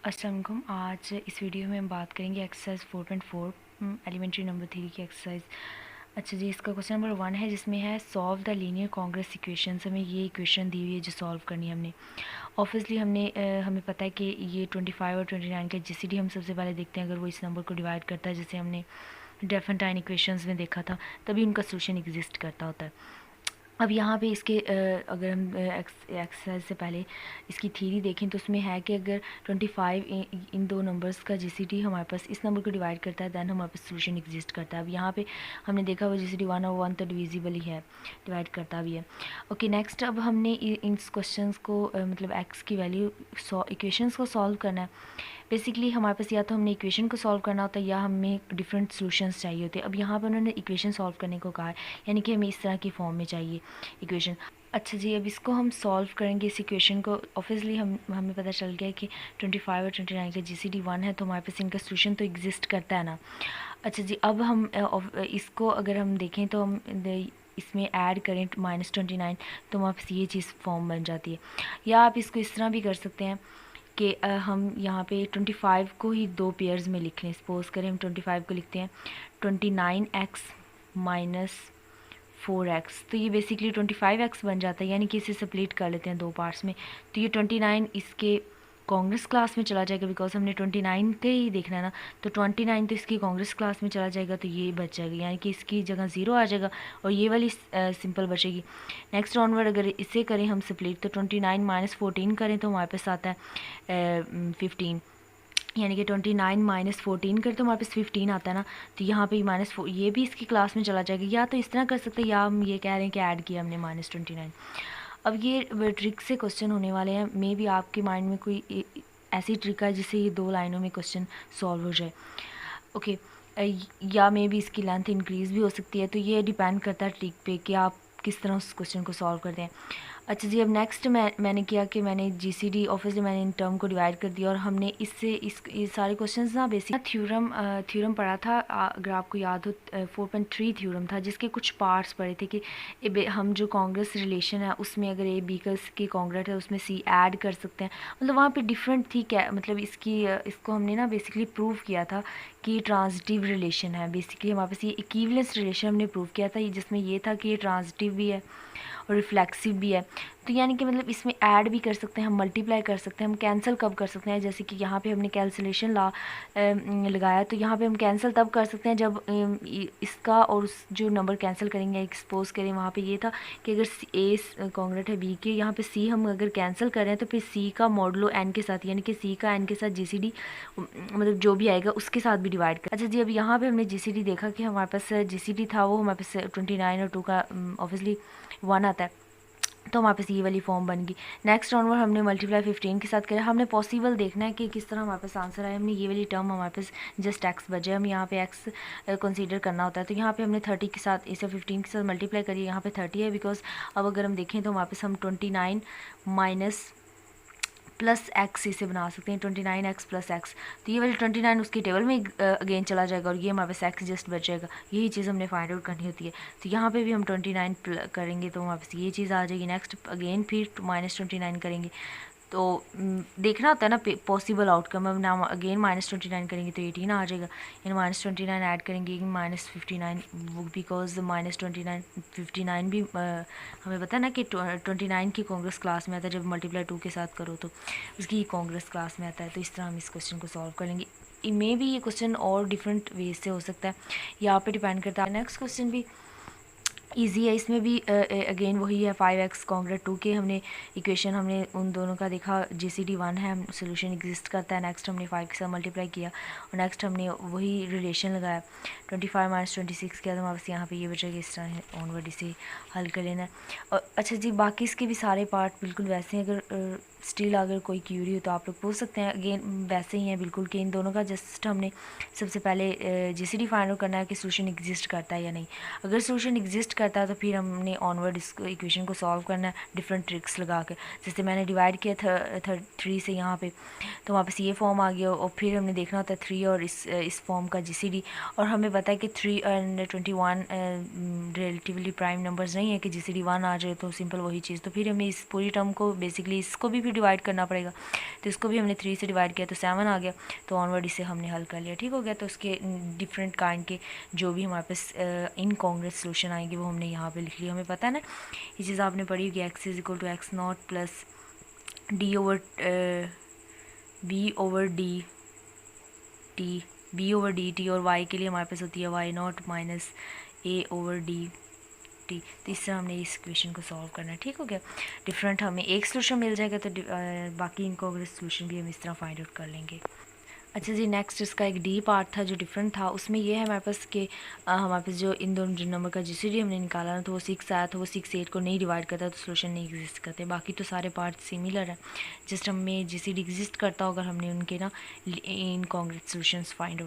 अस्सलाम वालेकुम। आज इस वीडियो में हम बात करेंगे एक्सरसाइज 4.4 एलिमेंट्री नंबर 3 की एक्सरसाइज। अच्छा जी, इसका क्वेश्चन नंबर 1 है जिसमें है solve the linear Congress equations. हमें ये इक्वेशन दी हुई है जो सॉल्व करनी है हमने। ऑब्वियसली हमें पता है कि ये 25 और 29 का जीसीडी हम सबसे पहले देखते हैं। अगर वो इस नंबर को डिवाइड करता है जैसे हमने डेफिनेटाइन इक्वेशंस में देखा था, तभी उनका सोल्यूशन एग्जिस्ट करता होता है। अब यहाँ पे इसके अगर हम एक्सरसाइज से पहले इसकी थ्योरी देखें तो उसमें है कि अगर 25 इन दो नंबर्स का जीसीडी हमारे पास इस नंबर को डिवाइड करता है दैन हमारे पास सोल्यूशन एग्जिस्ट करता है। अब यहाँ पे हमने देखा वो जीसीडी 1 और 1 तो डिविजिबल ही है, डिवाइड करता भी है। ओके नेक्स्ट, अब हमने इन क्वेश्चंस को मतलब एक्स की वैल्यू इक्वेशंस को सॉल्व करना है। बेसिकली हमारे पास या तो हमने इक्वेशन को सॉल्व करना होता है या हमें डिफरेंट सॉल्यूशंस चाहिए होते हैं। अब यहाँ पर उन्होंने इक्वेशन सॉल्व करने को कहा है, यानी कि हमें इस तरह की फॉर्म में चाहिए इक्वेशन। अच्छा जी, अब इसको हम सॉल्व करेंगे इस इक्वेशन को। ऑब्वियसली हमें पता चल गया कि 25 और 29 का जीसीडी 1 है, तो हमारे पास इनका सोल्यूशन तो एग्जिस्ट करता है ना। अच्छा जी, अब हम इसको अगर हम देखें तो हम इसमें ऐड करें -29, तो हमारे पास ये चीज़ फॉर्म बन जाती है। या आप इसको इस तरह भी कर सकते हैं कि हम यहाँ पे 25 को ही दो पेयर्स में लिख लें। सपोज करें हम 25 को लिखते हैं 29x माइनस 4x, तो ये बेसिकली 25x बन जाता है, यानी कि इसे स्प्लिट कर लेते हैं दो पार्ट्स में। तो ये 29 इसके कांग्रेस क्लास में चला जाएगा, बिकॉज हमने 29 के ही देखना है ना, तो 29 तो इसकी कांग्रेस क्लास में चला जाएगा, तो ये बच जाएगा, यानी कि इसकी जगह 0 आ जाएगा और ये वाली सिंपल बचेगी। नेक्स्ट ऑनवर्ड अगर इसे करें हम स्प्लिट, तो 29 माइनस 14 करें तो हमारे पास आता है 15, यानी कि 29 माइनस 14 करते तो हमारे पास 15 आता है ना। तो यहाँ पे ये भी इसकी क्लास में चला जाएगा। या तो इस तरह कर सकते हैं, या हम ये कह रहे हैं कि ऐड किया हमने -29। अब ये ट्रिक से क्वेश्चन होने वाले हैं। मे बी आपके माइंड में कोई ऐसी ट्रिक है जिससे ये 2 लाइनों में क्वेश्चन सॉल्व हो जाए। ओके, या मे बी इसकी लेंथ इंक्रीज़ भी हो सकती है। तो ये डिपेंड करता है ट्रिक पे कि आप किस तरह उस क्वेश्चन को सॉल्व करते हैं। अच्छा जी, अब नेक्स्ट मैंने किया कि मैंने जीसीडी ऑब्वियसली मैंने इन टर्म को डिवाइड कर दिया और हमने इससे ये सारे क्वेश्चंस ना बेसिक थ्योरम पढ़ा था। अगर आपको याद हो 4.3 थ्योरम था, जिसके कुछ पार्ट्स पढ़े थे कि हम जो कांग्रेस रिलेशन है उसमें अगर ए बी का के कांग्रेट है उसमें सी ऐड कर सकते हैं। मतलब वहाँ पे डिफरेंट थी क्या, मतलब इसको हमने ना बेसिकली प्रूव किया था कि ट्रांजिटिव रिलेशन है। बेसिकली हमारे पास ये इक्विवेलेंस रिलेशन हमने प्रूव किया था, जिसमें ये था कि ये ट्रांजिटिव भी है और रिफ्लेक्सिव भी है। तो यानी कि मतलब इसमें ऐड भी कर सकते हैं, हम मल्टीप्लाई कर सकते हैं, हम कैंसिल कब कर सकते हैं, जैसे कि यहाँ पे हमने कैंसिलेशन ला लगाया, तो यहाँ पे हम कैंसिल तब कर सकते हैं जब इसका और उस जो नंबर कैंसिल करेंगे एक्सपोज करें। वहाँ पे ये था कि अगर ए कॉन्ग्रेट है बी के, यहाँ पे सी हम अगर कैंसिल कर रहे हैं तो फिर सी का मॉडलो एन के साथ, यानी कि सी का एन के साथ जीसीडी मतलब जो भी आएगा उसके साथ भी डिवाइड कर। अच्छा जी, अब यहाँ पे हमने जीसीडी देखा कि हमारे पास जीसीडी था वो हमारे पास 29 और 2 का ऑब्वियसली 1 आता है, तो हमारे पास ये वाली फॉर्म बन गई। नेक्स्ट ऑनवर्ड हमने मल्टीप्लाई 15 के साथ किया। हमने पॉसिबल देखना है कि किस तरह हमारे पास आंसर आए। हमने ये वाली टर्म हमारे पास जस्ट एक्स बचे, हम यहाँ पे एक्स कंसीडर करना होता है। तो यहाँ पे हमने 30 के साथ इसे 15 के साथ मल्टीप्लाई करिए, यहाँ पे 30 है, बिकॉज अब अगर हम देखें तो हमारे पास हम 29 माइनस प्लस एक्स इसे बना सकते हैं, 29x प्लस एक्स। तो ये वाली 29 उसकी टेबल में अगेन चला जाएगा और ये हमारे पास एक्स जस्ट बचेगा। यही चीज़ हमने फाइंड आउट करनी होती है। तो यहाँ पे भी हम 29 करेंगे तो हमारे पास ये चीज़ आ जाएगी। नेक्स्ट अगेन फिर -29 करेंगे, तो देखना होता है ना पॉसिबल आउटकम। अब ना अगेन -29 करेंगे तो 18 आ जाएगा, यानी -29 ऐड करेंगे -59, बिकॉज -29 59 भी हमें पता है ना कि 29 की कांग्रेस क्लास में आता है। जब मल्टीप्लाई 2 के साथ करो तो उसकी कांग्रेस क्लास में आता है। तो इस तरह हम इस क्वेश्चन को सॉल्व कर लेंगे। मे भी ये क्वेश्चन और डिफरेंट वे से हो सकता है, यहाँ पे डिपेंड करता है। नेक्स्ट क्वेश्चन भी ईजी है, इसमें भी अगेन वही है 5x कॉन्ग्रेट 2 के हमने इक्वेशन हमने उन दोनों का देखा, जीसीडी 1 है, हम सोल्यूशन एग्जिस्ट करता है। नेक्स्ट हमने 5 के साथ मल्टीप्लाई किया और नेक्स्ट हमने वही रिलेशन लगाया 25 माइनस 26 किया, तो हमारे पास यहाँ पे ये बचेगा। इस तरह ऑनवर्ड इसे हल कर लेना है। और अच्छा जी, बाकी इसके भी सारे पार्ट बिल्कुल वैसे हैं। अगर स्टिल अगर कोई क्यूरी हो तो आप लोग पूछ सकते हैं। अगेन वैसे ही हैं बिल्कुल कि इन दोनों का जस्ट हमने सबसे पहले जीसीडी फाइंड आउट करना है कि सोल्यूशन एग्जिस्ट करता है या नहीं। अगर सोल्यूशन एग्जिस्ट करता करता है तो फिर हमने ऑनवर्ड इस इक्वेशन को सॉल्व करना है डिफरेंट ट्रिक्स लगा के। जैसे मैंने डिवाइड किया 3 से यहाँ पे, तो वापस ये फॉर्म आ गया, और फिर हमने देखना होता है 3 और इस फॉर्म का जीसीडी। और हमें पता है कि 3 एंड 21 रिलेटिवली प्राइम नंबर्स नहीं है कि जीसीडी 1 आ जाए, तो सिंपल वही चीज़। तो फिर हमें इस पूरी टर्म को बेसिकली इसको भी डिवाइड करना पड़ेगा, तो इसको भी हमने 3 से डिवाइड किया तो 7 आ गया, तो ऑनवर्ड इसे हमने हल कर लिया। ठीक हो गया। तो उसके डिफरेंट काइंड के जो भी हमारे पास इनकॉन्ग्रुएंट सोल्यूशन आएंगे वो हमने यहाँ पे लिख लिया। हमें पता है ना ये चीज़ आपने पढ़ी कि x is equal to x naught plus d over b over d t, b over d t, और y के लिए हमारे पास होती है y naught minus a over d t. तो इस तरह हमने इस इक्वेशन को सॉल्व करना है। ठीक हो गया। डिफरेंट हमें एक सोल्यूशन मिल जाएगा तो बाकी इनकॉन्ग्रुएंट सोल्यूशन भी हम इस तरह फाइंड आउट कर लेंगे। अच्छा जी, नेक्स्ट इसका एक डी पार्ट था जो डिफरेंट था। उसमें ये है हमारे पास कि हमारे पास जो इन दोनों नंबर का जीसीडी हमने निकाला ना, तो वो 6 आया, तो वो 6 8 को नहीं डिवाइड करता, तो सोल्यूशन नहीं एग्जिस्ट करते। बाकी तो सारे पार्ट सिमिलर है, जस्ट हमें जीसीडी एग्जिस्ट करता होगा, हमने उनके ना इनकॉन्ग्रुएंट सॉल्यूशंस फाइंड आउट